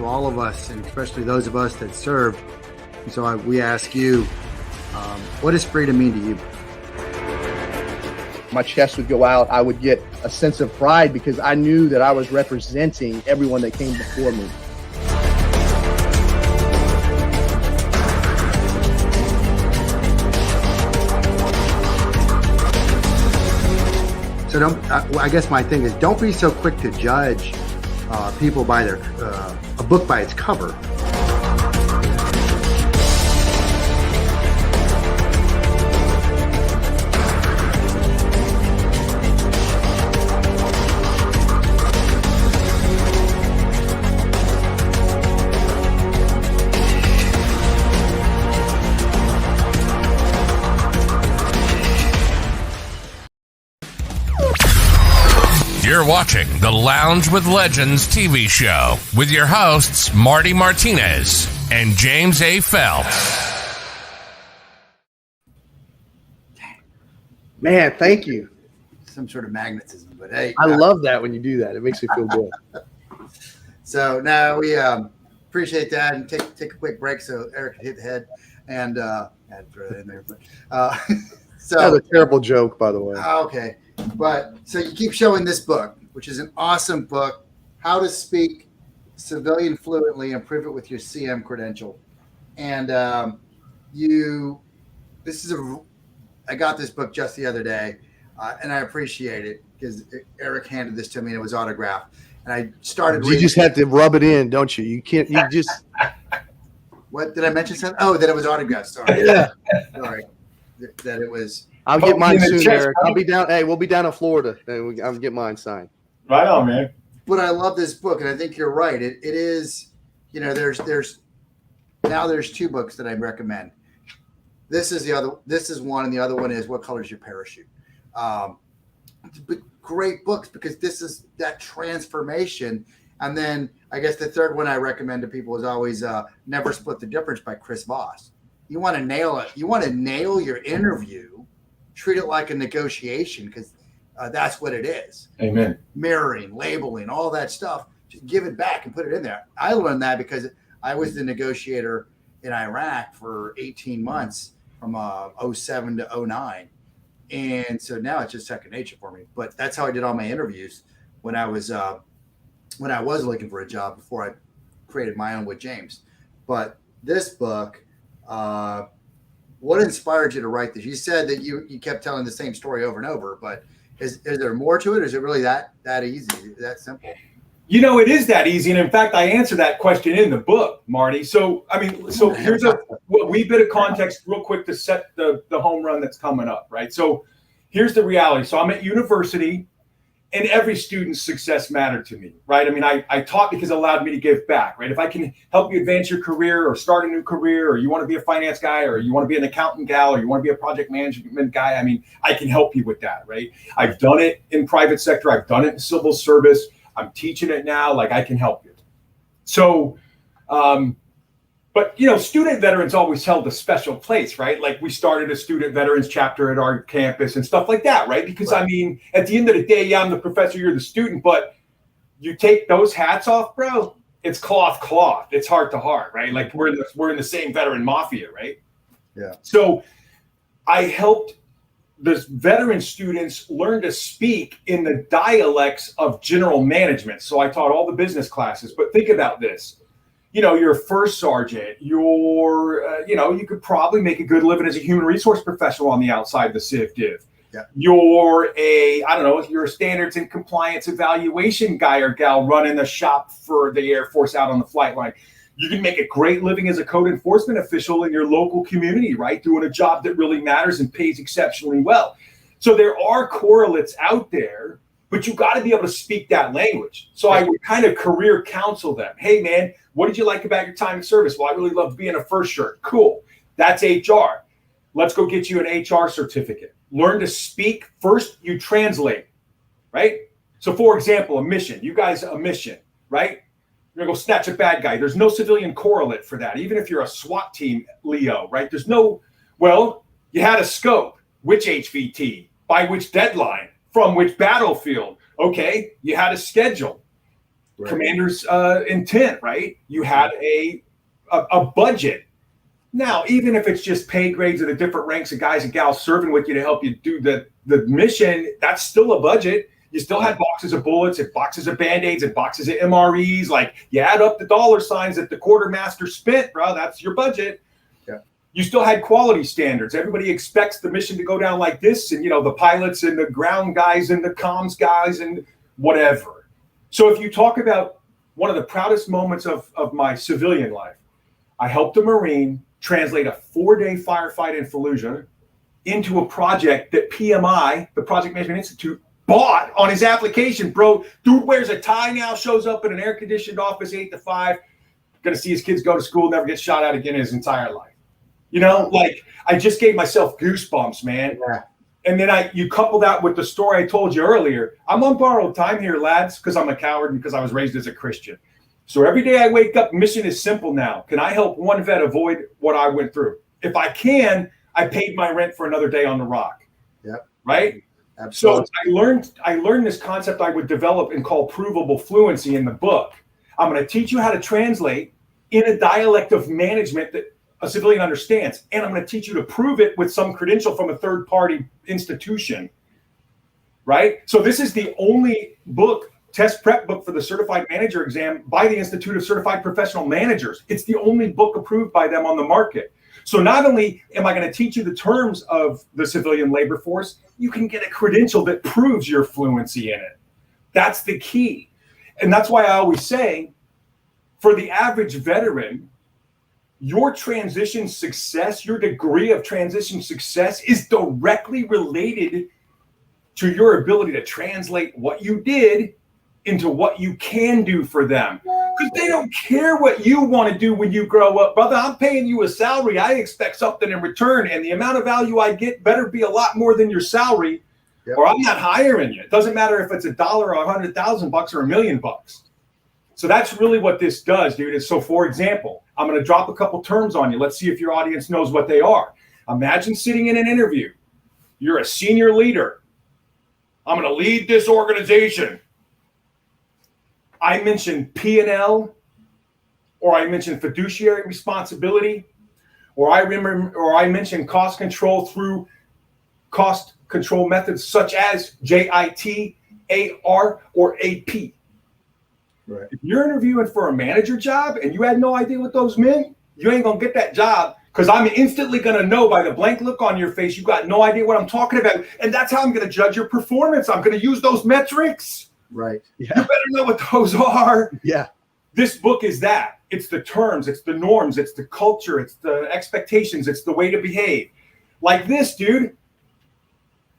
All of us, and especially those of us that served. And so we ask you, what does freedom mean to you? my chest would go out. I would get a sense of pride because I knew that I was representing everyone that came before me. So I guess my thing is, don't be so quick to judge people by a book by its cover. You're watching the Lounge with Legends TV show with your hosts, Marty Martinez and James A. Phelps. Man, thank you. Some sort of magnetism, but hey. I love that when you do that. It makes me feel good. So now we appreciate that, and take a quick break so Eric can hit the head, and I had to throw that in there. But so that was a terrible joke, by the way. Okay. But so you keep showing this book, which is an awesome book, How to Speak Civilian Fluently, Improve It with Your CM Credential. And I got this book just the other day, and I appreciate it because Eric handed this to me and it was autographed. And I started reading. You just have to rub it in, don't you? You can't, you just. What did I mention something? Oh, that it was autographed. Sorry. Yeah. Sorry. That it was. I'll get mine soon, Eric. I'll be down. Hey, we'll be down in Florida, and I'll get mine signed. Right on, man. But I love this book, and I think you're right. It is, there's two books that I recommend. This is the other. This is one, and the other one is What Color Is Your Parachute? But great books because this is that transformation. And then I guess the third one I recommend to people is always Never Split the Difference by Chris Voss. You want to nail it. You want to nail your interview. Treat it like a negotiation because that's what it is. Amen. Mirroring, labeling, all that stuff. Just give it back and put it in there. I learned that because I was the negotiator in Iraq for 18 months from 07 to 09. And so now it's just second nature for me. But that's how I did all my interviews when I was looking for a job before I created my own with James. But this book, what inspired you to write this? You said that you kept telling the same story over and over, but is there more to it? Or is it really that easy, that simple? It is that easy. And in fact, I answer that question in the book, Marty. So here's a wee bit of context real quick to set the home run that's coming up, right? So here's the reality. So I'm at university, and every student's success mattered to me, right? I mean, I taught because it allowed me to give back, right? If I can help you advance your career or start a new career, or you want to be a finance guy, or you want to be an accountant gal, or you want to be a project management guy, I mean, I can help you with that, right? I've done it in private sector. I've done it in civil service. I'm teaching it now. Like, I can help you. So, but, student veterans always held a special place, right? Like, we started a student veterans chapter at our campus and stuff like that, right? Because, right. I mean, at the end of the day, yeah, I'm the professor, you're the student, but you take those hats off, bro, it's cloth. It's heart to heart, right? Like, we're in the same veteran mafia, right? Yeah. So I helped the veteran students learn to speak in the dialects of general management. So I taught all the business classes, but think about this. You're a first sergeant, you could probably make a good living as a human resource professional on the outside of the civ div. Yeah. You're a standards and compliance evaluation guy or gal running the shop for the Air Force out on the flight line. You can make a great living as a code enforcement official in your local community, right? Doing a job that really matters and pays exceptionally well. So there are correlates out there, but you got to be able to speak that language. So I would kind of career counsel them. Hey, man, what did you like about your time in service? Well, I really loved being a first shirt. Cool. That's HR. Let's go get you an HR certificate. Learn to speak. First, you translate, right? So, for example, a mission. You guys, a mission, right? You're going to go snatch a bad guy. There's no civilian correlate for that. Even if you're a SWAT team, Leo, right? There's no, you had a scope. Which HVT? By which deadline? From which battlefield? Okay, you had a schedule. Right. Commander's intent, right? You had a budget. Now, even if it's just pay grades of the different ranks of guys and gals serving with you to help you do the mission, that's still a budget. You still had boxes of bullets and boxes of Band-Aids and boxes of MREs. Like, you add up the dollar signs that the quartermaster spent, bro, that's your budget. Yeah. You still had quality standards. Everybody expects the mission to go down like this, and, the pilots and the ground guys and the comms guys and whatever. So if you talk about one of the proudest moments of my civilian life, I helped a Marine translate a 4-day firefight in Fallujah into a project that PMI, the Project Management Institute, bought on his application, bro. Dude wears a tie now, shows up in an air-conditioned office 8 to 5, gonna see his kids go to school, never get shot at again in his entire life. Like, I just gave myself goosebumps, man. Yeah. And then you couple that with the story I told you earlier. I'm on borrowed time here, lads, because I'm a coward and because I was raised as a Christian. So every day I wake up, mission is simple now. Can I help one vet avoid what I went through? If I can, I paid my rent for another day on the rock. Yep. Right? Absolutely. So I learned this concept I would develop and call provable fluency in the book. I'm going to teach you how to translate in a dialect of management that a civilian understands. And I'm going to teach you to prove it with some credential from a third-party institution. Right? So this is the only test prep book for the certified manager exam by the Institute of Certified Professional Managers. It's the only book approved by them on the market. So not only am I going to teach you the terms of the civilian labor force, you can get a credential that proves your fluency in it. That's the key. And that's why I always say, for the average veteran, your transition success, your degree of transition success is directly related to your ability to translate what you did into what you can do for them. Because they don't care what you want to do when you grow up. Brother, I'm paying you a salary. I expect something in return. And the amount of value I get better be a lot more than your salary, or I'm not hiring you. It doesn't matter if it's $1 or $100,000 or $1 million. So that's really what this does, dude. So for example, I'm going to drop a couple terms on you. Let's see if your audience knows what they are. Imagine sitting in an interview. You're a senior leader. I'm going to lead this organization. I mentioned P&L, or I mentioned fiduciary responsibility, or I mentioned cost control through cost control methods such as JIT, AR, or AP. Right. If you're interviewing for a manager job and you had no idea what those meant, you ain't gonna get that job, because I'm instantly gonna know by the blank look on your face you got no idea what I'm talking about, and that's how I'm gonna judge your performance. I'm gonna use those metrics. Right. Yeah. You better know what those are. Yeah. This book is that. It's the terms, it's the norms, it's the culture, it's the expectations, it's the way to behave. Like this, dude.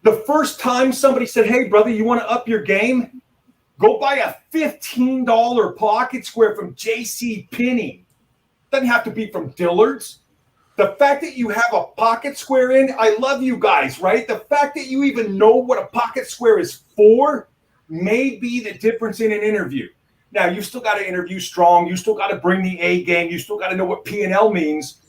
The first time somebody said, hey, brother, you want to up your game? Go buy a $15 pocket square from J.C. Penney. Doesn't have to be from Dillard's. The fact that you have a pocket square in, I love you guys, right? The fact that you even know what a pocket square is for may be the difference in an interview. Now, you still got to interview strong. You still got to bring the A game. You still got to know what P&L means.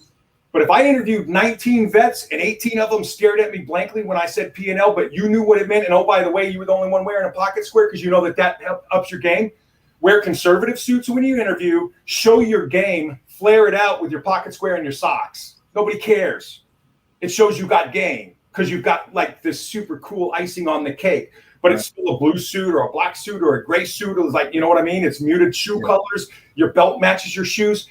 But if I interviewed 19 vets and 18 of them stared at me blankly when I said P&L, but you knew what it meant, and oh, by the way, you were the only one wearing a pocket square because you know that ups your game. Wear conservative suits when you interview. Show your game. Flare it out with your pocket square and your socks. Nobody cares. It shows you got game because you've got like this super cool icing on the cake. But it's still a blue suit or a black suit or a gray suit. It's like, you know what I mean? It's muted shoe colors. Your belt matches your shoes.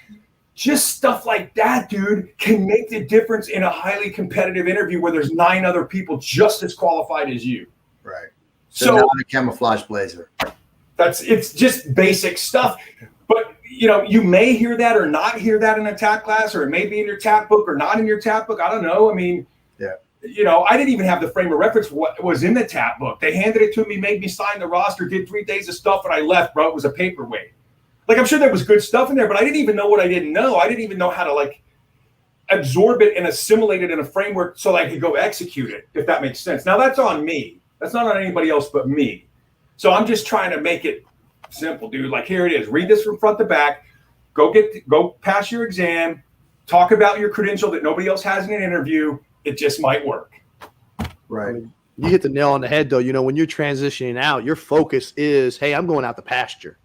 Just stuff like that, dude, can make the difference in a highly competitive interview where there's 9 other people just as qualified as you. Right. So not a camouflage blazer. It's just basic stuff. But, you may hear that or not hear that in a TAP class, or it may be in your TAP book or not in your TAP book. I don't know. I mean, I didn't even have the frame of reference for what was in the TAP book. They handed it to me, made me sign the roster, did 3 days of stuff, and I left, bro. It was a paperweight. Like, I'm sure there was good stuff in there, but I didn't even know what I didn't know. I didn't even know how to, like, absorb it and assimilate it in a framework so I could go execute it, if that makes sense. Now, that's on me. That's not on anybody else but me. So I'm just trying to make it simple, dude. Like, here it is. Read this from front to back. Go pass your exam. Talk about your credential that nobody else has in an interview. It just might work. Right. You hit the nail on the head, though. When you're transitioning out, your focus is, hey, I'm going out the pasture.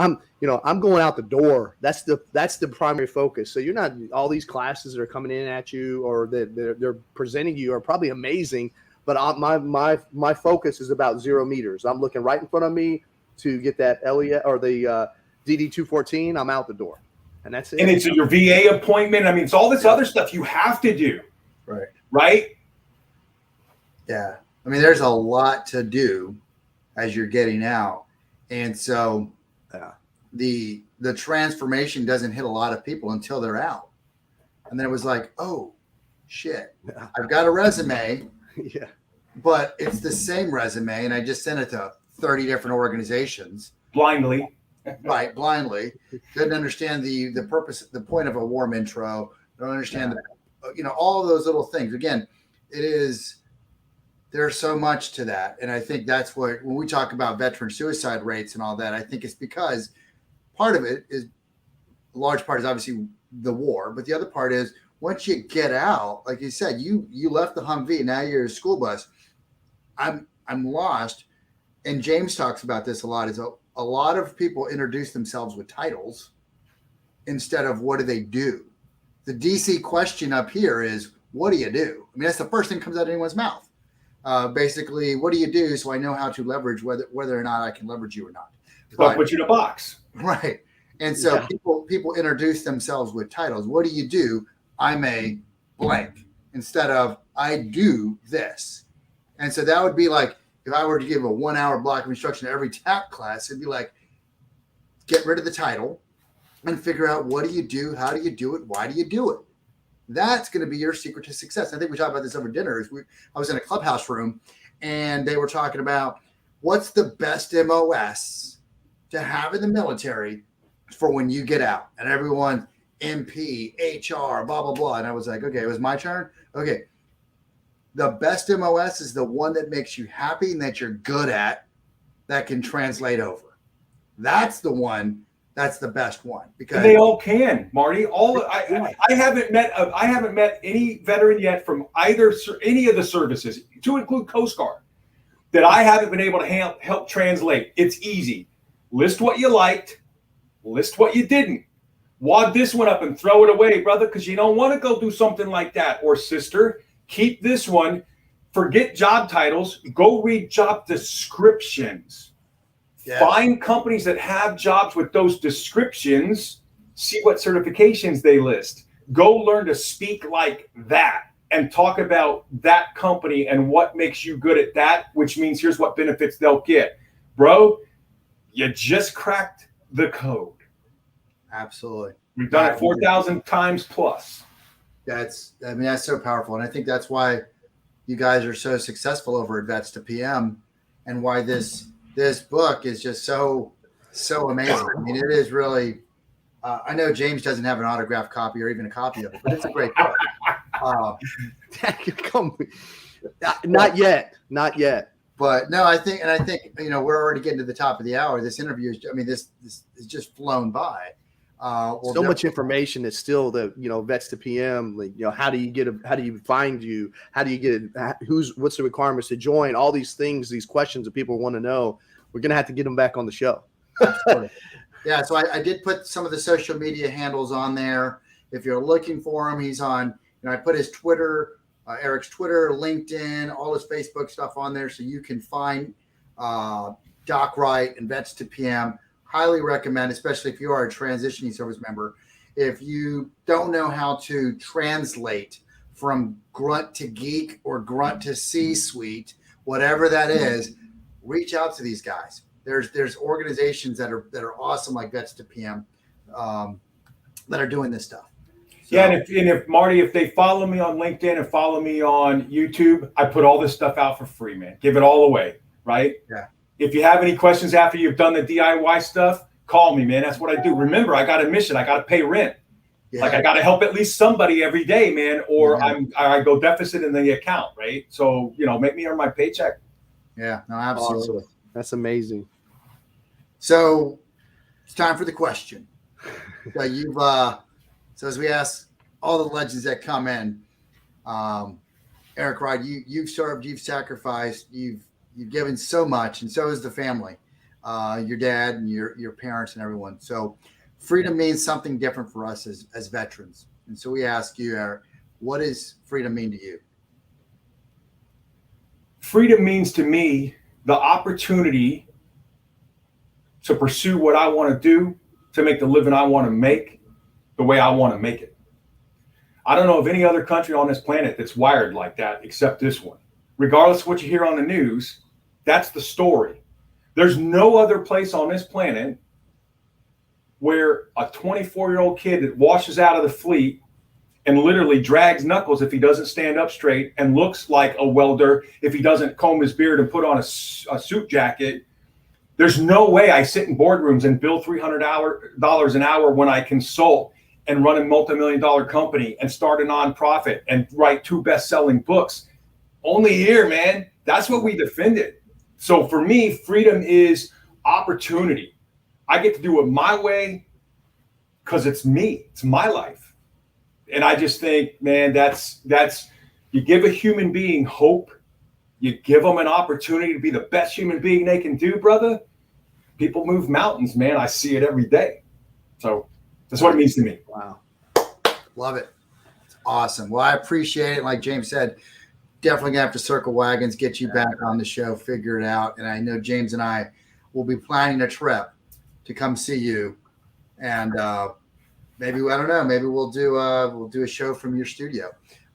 I'm going out the door. That's the primary focus. So you're not, all these classes that are coming in at you or that they're presenting you are probably amazing, but my focus is about 0 meters. I'm looking right in front of me to get that LES or the DD214. I'm out the door, and that's it. And it's your VA appointment. I mean, it's all this other stuff you have to do. Right? Yeah. I mean, there's a lot to do as you're getting out. And so the transformation doesn't hit a lot of people until they're out. And then it was like, oh, shit, I've got a resume, but it's the same resume. And I just sent it to 30 different organizations. Blindly. Right, blindly. Didn't understand the purpose, the point of a warm intro. Don't understand all of those little things. Again, there's so much to that. And I think that's what, when we talk about veteran suicide rates and all that, I think it's because part of it is, a large part is obviously the war, but the other part is once you get out, like you said, you left the Humvee, now you're a school bus. I'm lost. And James talks about this a lot, is a lot of people introduce themselves with titles instead of what do they do. The DC question up here is, what do you do? I mean, that's the first thing that comes out of anyone's mouth. Basically, what do you do so I know how to leverage whether or not I can leverage you or not. I'll put you in a box. Right. And so people introduce themselves with titles. What do you do? I'm a blank instead of I do this. And so that would be like, if I were to give a 1 hour block of instruction to every TAP class, it'd be like, get rid of the title and figure out what do you do? How do you do it? Why do you do it? That's going to be your secret to success. I think we talked about this over dinner. I was in a clubhouse room and they were talking about what's the best MOS to have in the military for when you get out. And everyone, MP, HR, blah, blah, blah. And I was like, okay, it was my turn. Okay. The best MOS is the one that makes you happy and that you're good at, that can translate over. That's the one. That's the best one, because they all can, Marty. I haven't met any veteran yet from any of the services, to include Coast Guard, that I haven't been able to help translate. It's easy. List what you liked, list what you didn't. Wad this one up and throw it away, brother, because you don't want to go do something like that. Or sister, keep this one. Forget job titles. Go read job descriptions. Yeah. Find companies that have jobs with those descriptions, see what certifications they list. Go learn to speak like that and talk about that company and what makes you good at that, which means here's what benefits they'll get. Bro, you just cracked the code. Absolutely. We've done it 4,000 times plus. That's so powerful. And I think that's why you guys are so successful over at Vets2PM, and why this book is just so amazing. I mean, it is really, I know James doesn't have an autographed copy or even a copy of it, but it's a great book. Not yet. But no, I think, we're already getting to the top of the hour. This interview this is just flown by. So much information is still Vets2PM. Like, how do you find you? How do you get what's the requirements to join? All these things, these questions that people want to know. We're going to have to get them back on the show. Yeah. So I did put some of the social media handles on there. If you're looking for him, he's on, I put his Twitter, Eric's Twitter, LinkedIn, all his Facebook stuff on there. So you can find Doc Wright and Vets2PM. Highly recommend, especially if you are a transitioning service member. If you don't know how to translate from grunt to geek or grunt to C-suite, whatever that is, reach out to these guys. There's organizations that are awesome, like Vets2PM, that are doing this stuff. So, yeah, and if Marty, if they follow me on LinkedIn and follow me on YouTube, I put all this stuff out for free, man. Give it all away, right? Yeah. If you have any questions after you've done the DIY stuff, call me, man. That's what I do. Remember, I got a mission. I got to pay rent. Yeah. Like, I got to help at least somebody every day, man, or I go deficit in the account, right? So, make me earn my paycheck. Yeah, no, absolutely. Awesome. That's amazing. So it's time for the question. So as we ask all the legends that come in, Eric Wright, you've served, you've sacrificed, you've given so much, and so has the family. your dad and your parents and everyone. So freedom means something different for us as veterans. And so we ask you, Eric, what does freedom mean to you? Freedom means to me the opportunity to pursue what I want to do, to make the living I want to make the way I want to make it. I don't know of any other country on this planet that's wired like that except this one. Regardless of what you hear on the news, that's the story. There's no other place on this planet where a 24-year-old kid that washes out of the fleet and literally drags knuckles if he doesn't stand up straight and looks like a welder if he doesn't comb his beard and put on a suit jacket. There's no way I sit in boardrooms and bill $300 an hour when I consult and run a multi-million-dollar company and start a nonprofit and write 2 best-selling books. Only here, man. That's what we defended. So for me, freedom is opportunity. I get to do it my way because it's me. It's my life. And I just think, man, that's you give a human being hope. You give them an opportunity to be the best human being they can do, brother. People move mountains, man. I see it every day. So that's what it means to me. Wow. Love it. It's awesome. Well, I appreciate it. Like James said, definitely gonna have to circle wagons, get you back on the show, figure it out. And I know James and I will be planning a trip to come see you. And maybe, I don't know, maybe we'll do a show from your studio.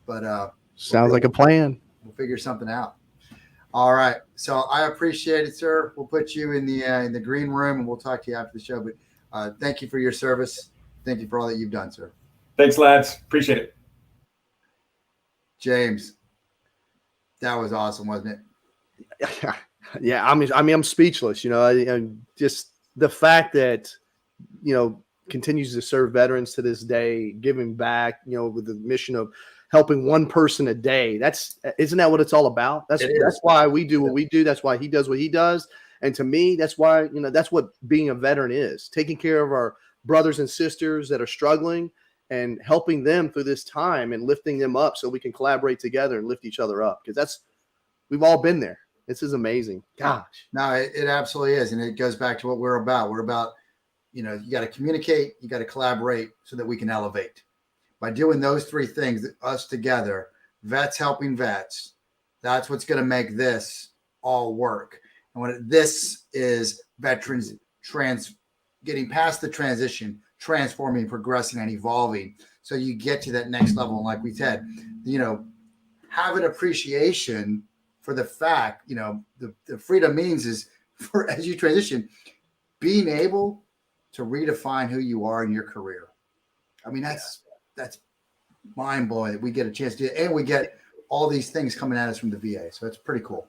But sounds like a plan. We'll figure something out. All right. So I appreciate it, sir. We'll put you in the green room and we'll talk to you after the show. But thank you for your service. Thank you for all that you've done, sir. Thanks, lads. Appreciate it. James, that was awesome, wasn't it? Yeah. I mean, I'm speechless, just the fact that, continues to serve veterans to this day, giving back, with the mission of helping one person a day. Isn't that what it's all about? That's why we do what we do. That's why he does what he does. And to me, that's why, that's what being a veteran is, taking care of our brothers and sisters that are struggling and helping them through this time and lifting them up so we can collaborate together and lift each other up. Because we've all been there. This is amazing. Gosh. No, it absolutely is. And it goes back to what we're about. We're about, you got to communicate, you got to collaborate so that we can elevate. By doing those 3 things, us together, vets helping vets, that's what's going to make this all work. And this is veterans getting past the transition, transforming, progressing, and evolving. So you get to that next level. And like we said, have an appreciation for the fact, the freedom means is for, as you transition, being able to redefine who you are in your career. I mean, that's mind blowing that we get a chance to do it. And we get all these things coming at us from the VA. So it's pretty cool.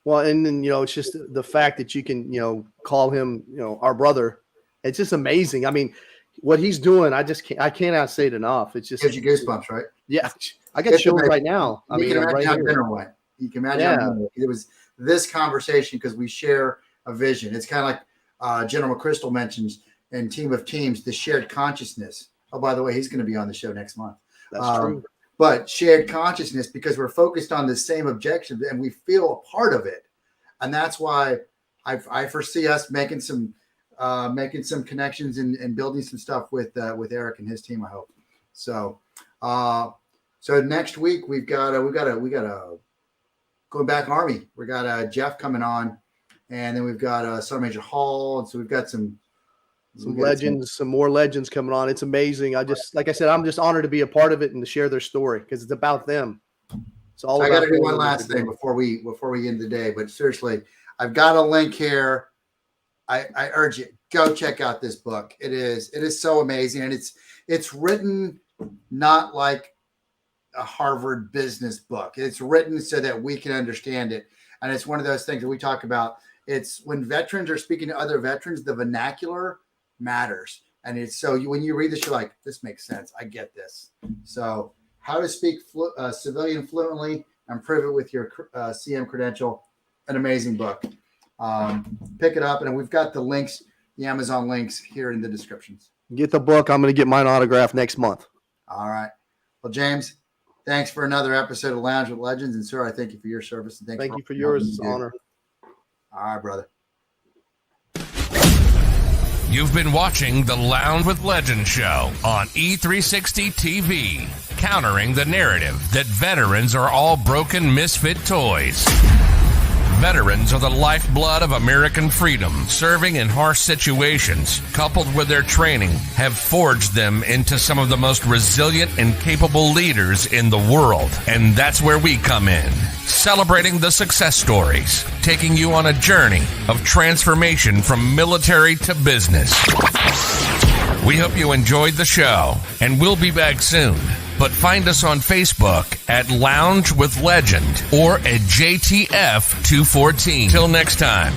Well, and then, it's just the fact that you can, call him, our brother. It's just amazing. I mean, what he's doing, I cannot say it enough. It's just gives you goosebumps, right? Yeah. I got chills right now. I mean, can imagine right how here. dinner went. You can imagine how dinner went. It was this conversation because we share a vision. It's kind of like General McChrystal mentions in Team of Teams, the shared consciousness. Oh, by the way, he's going to be on the show next month. That's true. But shared consciousness, because we're focused on the same objective and we feel a part of it. And that's why I foresee us making some connections and building some stuff with Eric and his team, I hope. So next week we've got a going back Army. We got Jeff coming on, and then we've got Sergeant Major Hall. And so we've got some legends, some more legends coming on. It's amazing. Like I said, I'm just honored to be a part of it and to share their story because it's about them. It's all. I got to do one last thing before we end the day. But seriously, I've got a link here. I urge you, go check out this book. It is so amazing, and it's written not like a Harvard business book. It's written so that we can understand it, and it's one of those things that we talk about. It's when veterans are speaking to other veterans, the vernacular matters. And it's so when you read this, you're like, this makes sense. I get this. So how to speak civilian fluently and prove it with your CM credential. An amazing book. Pick it up. And we've got the links, the Amazon links here in the descriptions. Get the book. I'm going to get mine autographed next month. All right. Well, James, thanks for another episode of Lounge with Legends. And sir, I thank you for your service. And thank you for yours. It's an honor. All right, brother. You've been watching the Lounge with Legend show on E360 TV, countering the narrative that veterans are all broken misfit toys. Veterans are the lifeblood of American freedom. Serving in harsh situations, coupled with their training, have forged them into some of the most resilient and capable leaders in the world. And that's where we come in, celebrating the success stories, taking you on a journey of transformation from military to business. We hope you enjoyed the show, and we'll be back soon. But find us on Facebook at Lounge with Legend or at JTF214. Till next time.